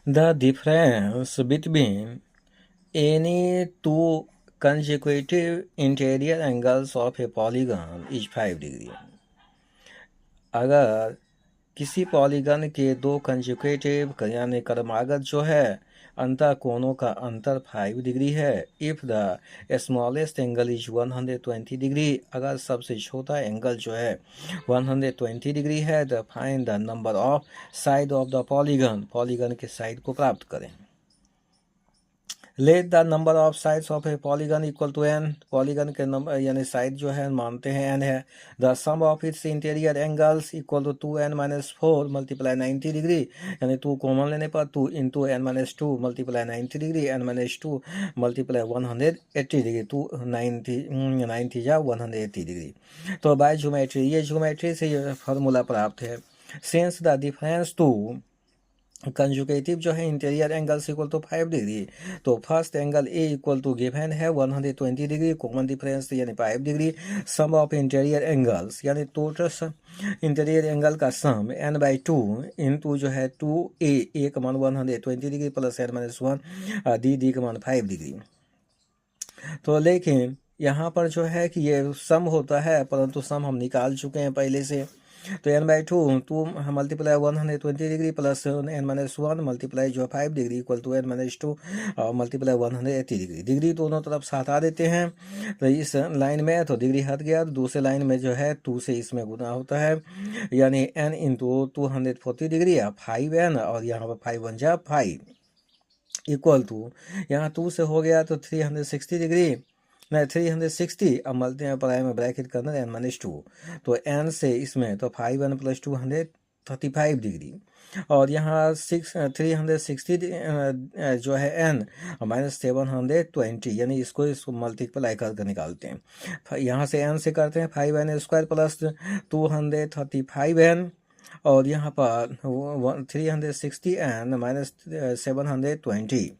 The difference between any two consecutive interior angles of a polygon is 5 degree. अगर किसी polygon के दो conjugative यानी क्रमागत जो है अंतः कोणों का अंतर 5 डिग्री है। If the smallest angle is 120 degree, अगर सबसे छोटा एंगल जो है 120 डिग्री है, the find the number of side of the polygon के साइड को प्राप्त करें। Let the number of sides of a polygon equal to n, polygon के नंबर यानी साइड जो है मानते हैं n है। The sum of its interior angles equal to 2n-4 multiply 90 degree, यानी 2 कॉमन लेने पर 2 into n-2 multiply 90 degree, n-2 multiply 180 degree, 90 या 180 डिग्री। तो बाय ज्योमेट्री, ये ज्योमेट्री से ये फार्मूला प्राप्त है। Since the difference to conjugative जो है interior angles equal to 5 degree, तो first angle A equal to given है 120 डिग्री, कॉमन डिफरेंस यानी 5 degree. Sum of interior angles यानी टोटल इंटीरियर एंगल का सम n/2 इंटू जो है 2a का मान 120 डिग्री प्लस n-1 डी का मान 5 डिग्री। तो लेकिन यहाँ पर जो है कि ये सम होता है, परंतु सम हम निकाल चुके हैं पहले से। तो n/2 2 multiply 120 degree plus n-1 multiply जो है 5 degree equal to n-2 multiply 180 degree. Degree दोनों तरफ से हटा देते हैं, तो इस लाइन में तो डिग्री हट गया, तो दूसरे लाइन में जो है 2 से इसमें गुना होता है, यानी n इंटू 240 डिग्री या 5n, और यहाँ पर 5 बन जाए 5 इक्वल टू, यहाँ 2 से हो गया तो 360 डिग्री, नहीं 360, अब मल्टीप्लाई में ब्रैकेट करना n-2, तो n से इसमें तो 5n प्लस 235 डिग्री, और यहाँ 360 जो है n माइनस 720, यानी इसको मल्टीप्लाई करके निकालते हैं। यहाँ से n से करते हैं 5n² प्लस 235n, और यहाँ पर 360n minus 720,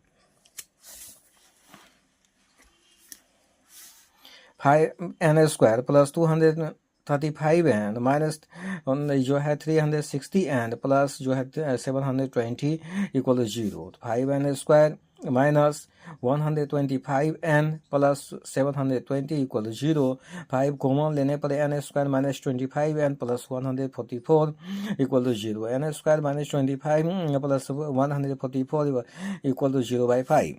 5n² plus 235n minus जो है 360n प्लस जो है 720 equal to 0। 5n² minus 125n plus 720 equal to 0। 5 common लेने पर n² minus 25n plus 144 equal to 0। n² minus 25 plus 144 equal to 0/5।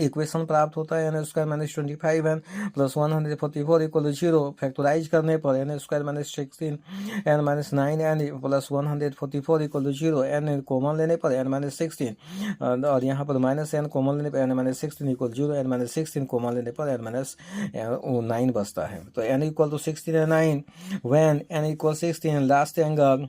Equation प्राप्त होता है n² minus 25n plus 144 equal to 0। Factorise करने पर n² minus 16n minus 9n plus 144 equal to 0। n common लेने पर n minus 16 और यहाँ पर माइनस n कॉमन लेने पर n minus 16 equal 0। n minus 16 common लेने पर n माइनस 9 बचता है। तो n equal to 16 and 9 when n equal 16 last angle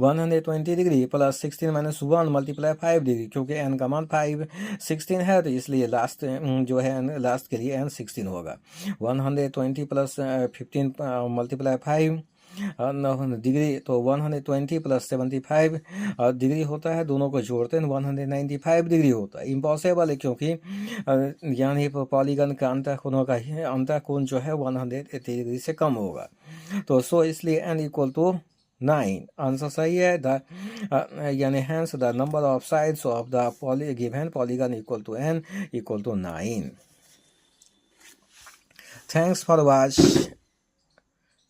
120 degree plus 16 minus 1 multiply 5 degree, क्योंकि n का मान 16 है, तो इसलिए लास्ट जो है लास्ट के लिए n 16 होगा। 120 प्लस 15 मल्टीप्लाई 5 डिग्री, तो 120 प्लस 75 डिग्री होता है, दोनों को जोड़ते हैं 195 डिग्री होता है। इम्पॉसिबल है, क्योंकि यानी पॉलीगन का अंतः कोण जो है 180 डिग्री से कम होगा, तो सो इसलिए n इक्वल टू 9 आंसर सही है। यानी hence the number of sides of the given polygon equal to n equal to 9. Thanks for watch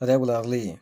regularly.